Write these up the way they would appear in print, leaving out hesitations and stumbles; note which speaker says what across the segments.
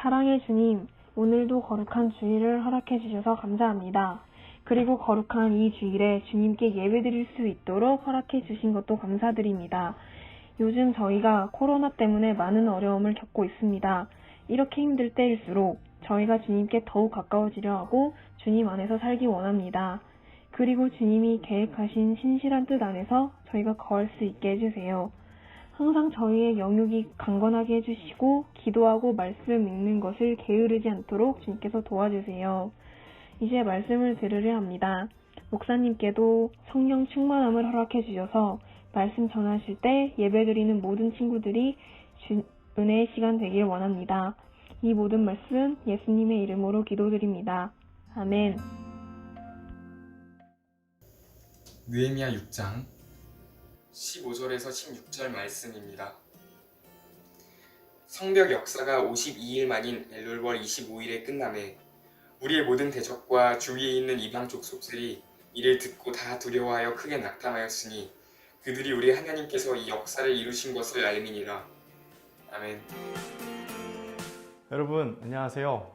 Speaker 1: 사랑의 주님, 오늘도 거룩한 주일을 허락해 주셔서 감사합니다. 그리고 거룩한 이 주일에 주님께 예배드릴 수 있도록 허락해 주신 것도 감사드립니다. 요즘 저희가 코로나 때문에 많은 어려움을 겪고 있습니다. 이렇게 힘들 때일수록 저희가 주님께 더욱 가까워지려 하고 주님 안에서 살기 원합니다. 그리고 주님이 계획하신 신실한 뜻 안에서 저희가 거할 수 있게 해주세요. 항상 저희의 영육이 강건하게 해주시고 기도하고 말씀 읽는 것을 게으르지 않도록 주님께서 도와주세요. 이제 말씀을 들으려 합니다. 목사님께도 성령 충만함을 허락해 주셔서 말씀 전하실 때 예배드리는 모든 친구들이 은혜의 시간 되길 원합니다. 이 모든 말씀 예수님의 이름으로 기도드립니다. 아멘.
Speaker 2: 느헤미야 6장 15절에서 16절 말씀입니다. 성벽 역사가 52일 만인 엘룰월 25일에 끝남에 우리의 모든 대적과 주위에 있는 이방 족속들이 이를 듣고 다 두려워하여 크게 낙담하였으니 그들이 우리 하나님께서 이 역사를 이루신 것을 알미니라. 아멘.
Speaker 3: 여러분 안녕하세요.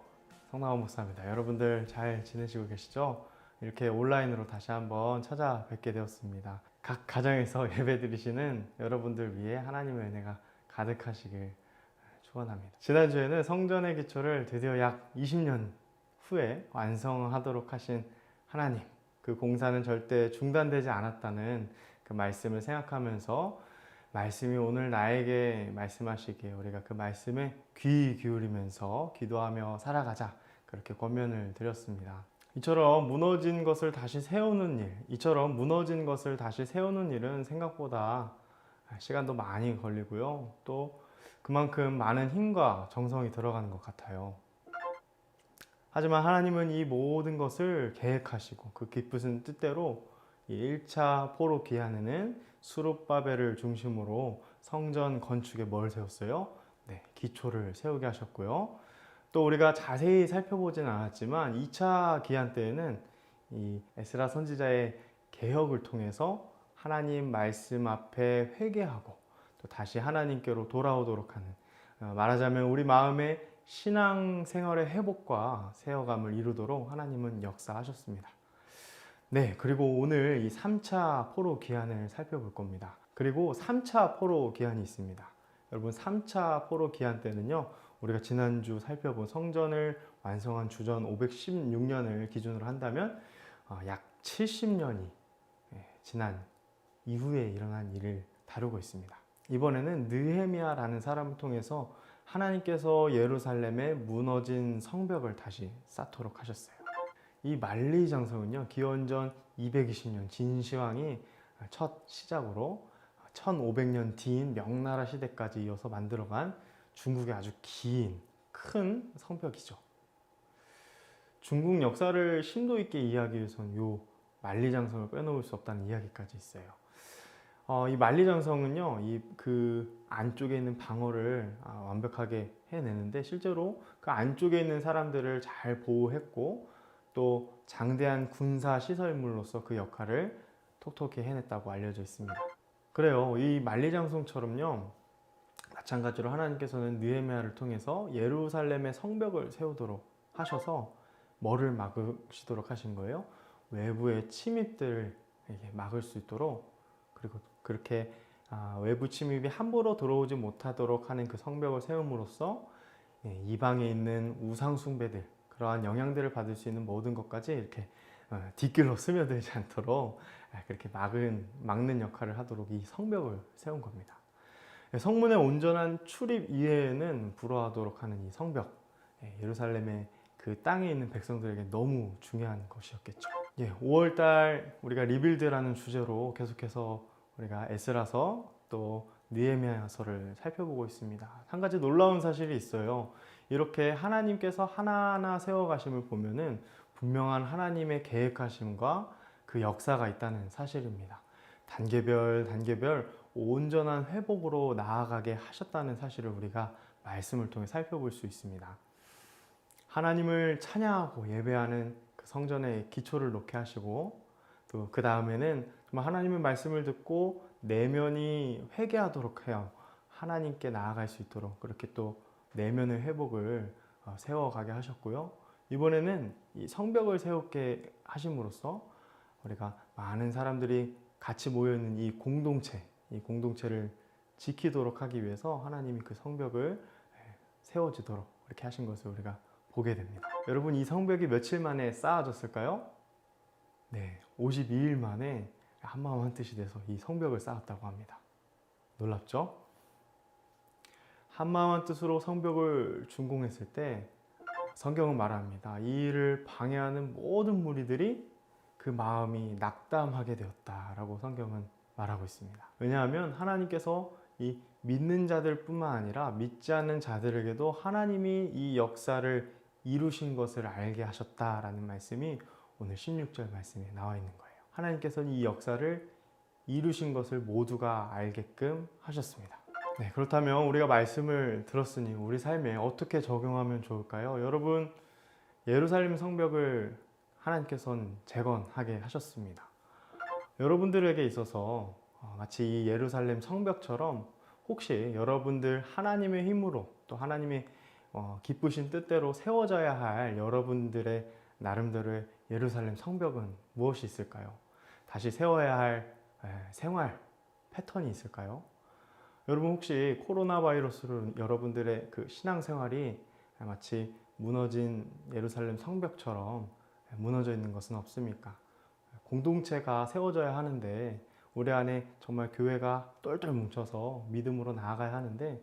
Speaker 3: 성남원 목사입니다. 여러분들 잘 지내시고 계시죠? 이렇게 온라인으로 다시 한번 찾아뵙게 되었습니다. 각 가정에서 예배드리시는 여러분들 위해 하나님의 은혜가 가득하시길 축원합니다. 지난주에는 성전의 기초를 드디어 약 20년 후에 완성하도록 하신 하나님, 그 공사는 절대 중단되지 않았다는 그 말씀을 생각하면서 말씀이 오늘 나에게 말씀하시기에 우리가 그 말씀에 귀 기울이면서 기도하며 살아가자, 그렇게 권면을 드렸습니다. 이처럼 무너진 것을 다시 세우는 일은 생각보다 시간도 많이 걸리고요. 또 그만큼 많은 힘과 정성이 들어가는 것 같아요. 하지만 하나님은 이 모든 것을 계획하시고 그 깊으신 뜻대로 1차 포로 기한에는 수룹바벨을 중심으로 성전 건축에 뭘 세웠어요? 네, 기초를 세우게 하셨고요. 또 우리가 자세히 살펴보진 않았지만 2차 기한 때에는 이 에스라 선지자의 개혁을 통해서 하나님 말씀 앞에 회개하고 또 다시 하나님께로 돌아오도록 하는, 말하자면 우리 마음의 신앙생활의 회복과 세어감을 이루도록 하나님은 역사하셨습니다. 네, 그리고 오늘 이 3차 포로 기한을 살펴볼 겁니다. 그리고 3차 포로 기한이 있습니다. 여러분, 3차 포로 기한 때는요, 우리가 지난주 살펴본 성전을 완성한 주전 516년을 기준으로 한다면 약 70년이 지난 이후에 일어난 일을 다루고 있습니다. 이번에는 느헤미야라는 사람을 통해서 하나님께서 예루살렘의 무너진 성벽을 다시 쌓도록 하셨어요. 이 만리장성은요, 기원전 220년 진시황이 첫 시작으로 1500년 뒤인 명나라 시대까지 이어서 만들어간 중국의 아주 긴, 큰 성벽이죠. 중국 역사를 심도 있게 이해하기 위해서는 이 만리장성을 빼놓을 수 없다는 이야기까지 있어요. 이 만리장성은요, 그 안쪽에 있는 방어를 완벽하게 해내는데 실제로 그 안쪽에 있는 사람들을 잘 보호했고 또 장대한 군사 시설물로서 그 역할을 톡톡히 해냈다고 알려져 있습니다. 그래요, 이 만리장성처럼요, 마찬가지로 하나님께서는 느헤미야를 통해서 예루살렘의 성벽을 세우도록 하셔서 뭐를 막으시도록 하신 거예요? 외부의 침입들을 막을 수 있도록, 그리고 그렇게 외부 침입이 함부로 들어오지 못하도록 하는 그 성벽을 세움으로써 이방에 있는 우상 숭배들, 그러한 영향들을 받을 수 있는 모든 것까지 이렇게 뒷길로 스며들지 않도록 그렇게 막는 역할을 하도록 이 성벽을 세운 겁니다. 성문의 온전한 출입 이외에는 불허하도록 하는 이 성벽, 예루살렘의 그 땅에 있는 백성들에게 너무 중요한 것이었겠죠. 5월달 우리가 리빌드라는 주제로 계속해서 우리가 에스라서 또 느헤미야서를 살펴보고 있습니다. 한 가지 놀라운 사실이 있어요. 이렇게 하나님께서 하나하나 세워가심을 보면은 분명한 하나님의 계획하심과 그 역사가 있다는 사실입니다. 단계별 온전한 회복으로 나아가게 하셨다는 사실을 우리가 말씀을 통해 살펴볼 수 있습니다. 하나님을 찬양하고 예배하는 그 성전의 기초를 놓게 하시고 또 그 다음에는 정말 하나님의 말씀을 듣고 내면이 회개하도록 해요. 하나님께 나아갈 수 있도록 그렇게 또 내면의 회복을 세워가게 하셨고요. 이번에는 이 성벽을 세우게 하심으로써 우리가 많은 사람들이 같이 모여있는 이 공동체를 지키도록 하기 위해서 하나님이 그 성벽을 세워지도록 이렇게 하신 것을 우리가 보게 됩니다. 여러분, 이 성벽이 며칠 만에 쌓아졌을까요? 네, 52일 만에 한마음 한뜻이 돼서 이 성벽을 쌓았다고 합니다. 놀랍죠? 한마음 한뜻으로 성벽을 준공했을 때 성경은 말합니다. 이 일을 방해하는 모든 무리들이 그 마음이 낙담하게 되었다라고 성경은 말하고 있습니다. 왜냐하면 하나님께서 이 믿는 자들 뿐만 아니라 믿지 않는 자들에게도 하나님이 이 역사를 이루신 것을 알게 하셨다라는 말씀이 오늘 16절 말씀에 나와 있는 거예요. 하나님께서는 이 역사를 이루신 것을 모두가 알게끔 하셨습니다. 네, 그렇다면 우리가 말씀을 들었으니 우리 삶에 어떻게 적용하면 좋을까요? 여러분, 예루살렘 성벽을 하나님께서는 재건하게 하셨습니다. 여러분들에게 있어서 마치 이 예루살렘 성벽처럼 혹시 여러분들 하나님의 힘으로 또 하나님의 기쁘신 뜻대로 세워져야 할 여러분들의 나름대로의 예루살렘 성벽은 무엇이 있을까요? 다시 세워야 할 생활 패턴이 있을까요? 여러분, 혹시 코로나 바이러스로 여러분들의 그 신앙생활이 마치 무너진 예루살렘 성벽처럼 무너져 있는 것은 없습니까? 공동체가 세워져야 하는데 우리 안에 정말 교회가 똘똘 뭉쳐서 믿음으로 나아가야 하는데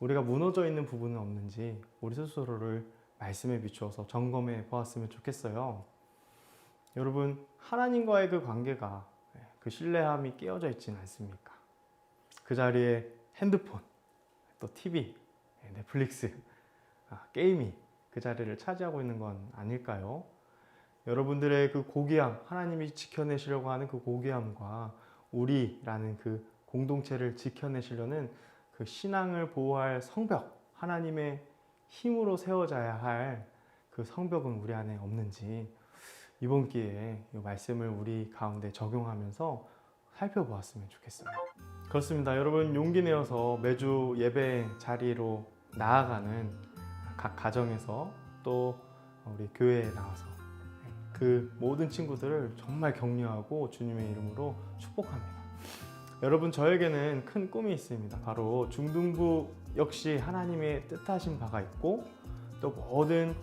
Speaker 3: 우리가 무너져 있는 부분은 없는지 우리 스스로를 말씀에 비추어서 점검해 보았으면 좋겠어요. 여러분, 하나님과의 그 관계가 그 신뢰함이 깨어져 있지는 않습니까? 그 자리에 핸드폰, 또 TV, 넷플릭스, 게임이 그 자리를 차지하고 있는 건 아닐까요? 여러분들의 그 고귀함, 하나님이 지켜내시려고 하는 그 고귀함과 우리라는 그 공동체를 지켜내시려는 그 신앙을 보호할 성벽, 하나님의 힘으로 세워져야 할 그 성벽은 우리 안에 없는지 이번 기회에 이 말씀을 우리 가운데 적용하면서 살펴보았으면 좋겠어요. 그렇습니다. 여러분, 용기 내어서 매주 예배 자리로 나아가는 각 가정에서 또 우리 교회에 나와서 그 모든 친구들을 정말 격려하고 주님의 이름으로 축복합니다. 여러분, 저에게는 큰 꿈이 있습니다. 바로 중등부 역시 하나님의 뜻하신 바가 있고 또 모든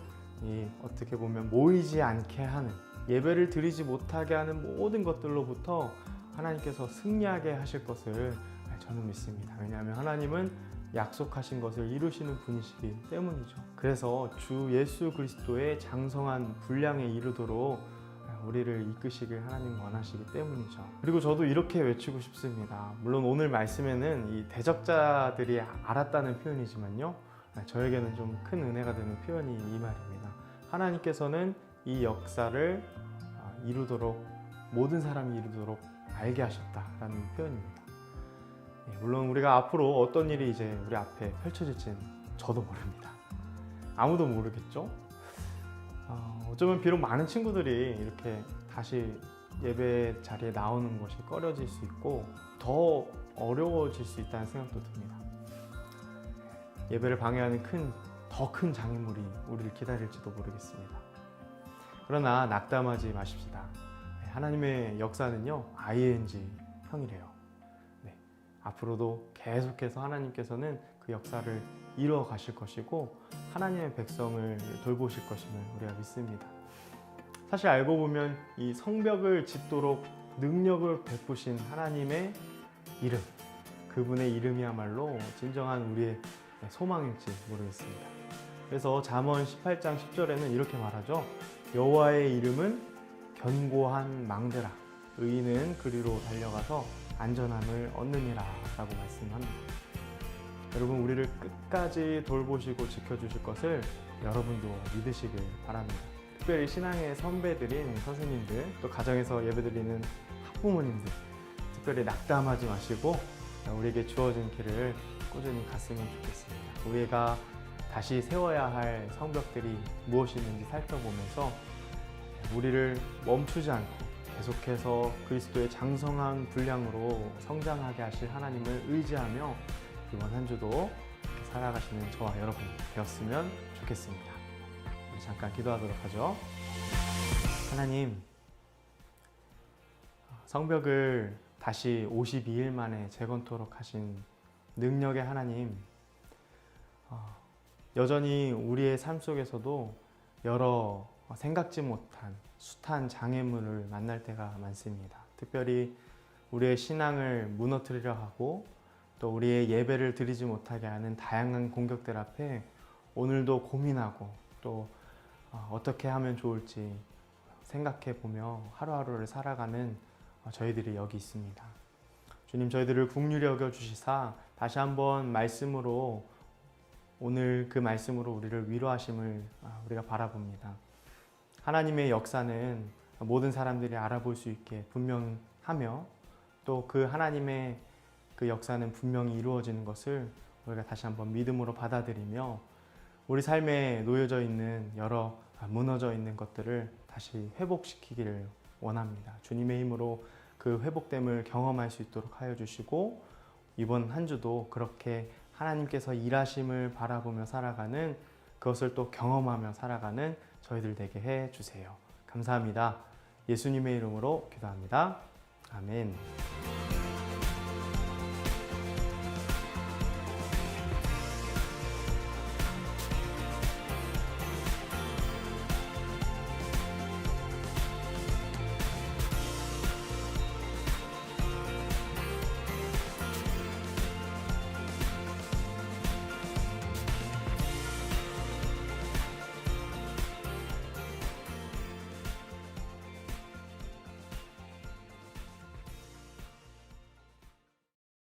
Speaker 3: 어떻게 보면 모이지 않게 하는, 예배를 드리지 못하게 하는 모든 것들로부터 하나님께서 승리하게 하실 것을 저는 믿습니다. 왜냐하면 하나님은 약속하신 것을 이루시는 분이시기 때문이죠. 그래서 주 예수 그리스도의 장성한 분량에 이르도록 우리를 이끄시길 하나님 원하시기 때문이죠. 그리고 저도 이렇게 외치고 싶습니다. 물론 오늘 말씀에는 이 대적자들이 알았다는 표현이지만요, 저에게는 좀 큰 은혜가 되는 표현이 이 말입니다. 하나님께서는 이 역사를 이루도록, 모든 사람이 이루도록 알게 하셨다라는 표현입니다. 물론 우리가 앞으로 어떤 일이 이제 우리 앞에 펼쳐질지는 저도 모릅니다. 아무도 모르겠죠? 어쩌면 비록 많은 친구들이 이렇게 다시 예배 자리에 나오는 것이 꺼려질 수 있고 더 어려워질 수 있다는 생각도 듭니다. 예배를 방해하는 더 큰 장애물이 우리를 기다릴지도 모르겠습니다. 그러나 낙담하지 마십시다. 하나님의 역사는요, ING형이래요. 앞으로도 계속해서 하나님께서는 그 역사를 이루어 가실 것이고 하나님의 백성을 돌보실 것임을 우리가 믿습니다. 사실 알고 보면 이 성벽을 짓도록 능력을 베푸신 하나님의 이름, 그분의 이름이야말로 진정한 우리의 소망일지 모르겠습니다. 그래서 잠언 18장 10절에는 이렇게 말하죠. 여호와의 이름은 견고한 망대라, 의인은 그리로 달려가서 안전함을 얻느니라 라고 말씀합니다. 여러분, 우리를 끝까지 돌보시고 지켜주실 것을 여러분도 믿으시길 바랍니다. 특별히 신앙의 선배들인 선생님들, 또 가정에서 예배드리는 학부모님들, 특별히 낙담하지 마시고 우리에게 주어진 길을 꾸준히 갔으면 좋겠습니다. 우리가 다시 세워야 할 성벽들이 무엇이 있는지 살펴보면서 우리를 멈추지 않고 계속해서 그리스도의 장성한 분량으로 성장하게 하실 하나님을 의지하며 이번 한 주도 살아가시는 저와 여러분 되었으면 좋겠습니다. 우리 잠깐 기도하도록 하죠. 하나님, 성벽을 다시 52일 만에 재건토록 하신 능력의 하나님, 여전히 우리의 삶 속에서도 여러 생각지 못한 숱한 장애물을 만날 때가 많습니다. 특별히 우리의 신앙을 무너뜨리려 하고 또 우리의 예배를 드리지 못하게 하는 다양한 공격들 앞에 오늘도 고민하고 또 어떻게 하면 좋을지 생각해 보며 하루하루를 살아가는 저희들이 여기 있습니다. 주님, 저희들을 긍휼히 여겨 주시사 다시 한번 말씀으로, 오늘 그 말씀으로 우리를 위로하심을 우리가 바라봅니다. 하나님의 역사는 모든 사람들이 알아볼 수 있게 분명하며 또 그 하나님의 그 역사는 분명히 이루어지는 것을 우리가 다시 한번 믿음으로 받아들이며 우리 삶에 놓여져 있는 여러 무너져 있는 것들을 다시 회복시키기를 원합니다. 주님의 힘으로 그 회복됨을 경험할 수 있도록 하여 주시고 이번 한 주도 그렇게 하나님께서 일하심을 바라보며 살아가는, 그것을 또 경험하며 살아가는 저희들 되게 해 주세요. 감사합니다. 예수님의 이름으로 기도합니다. 아멘.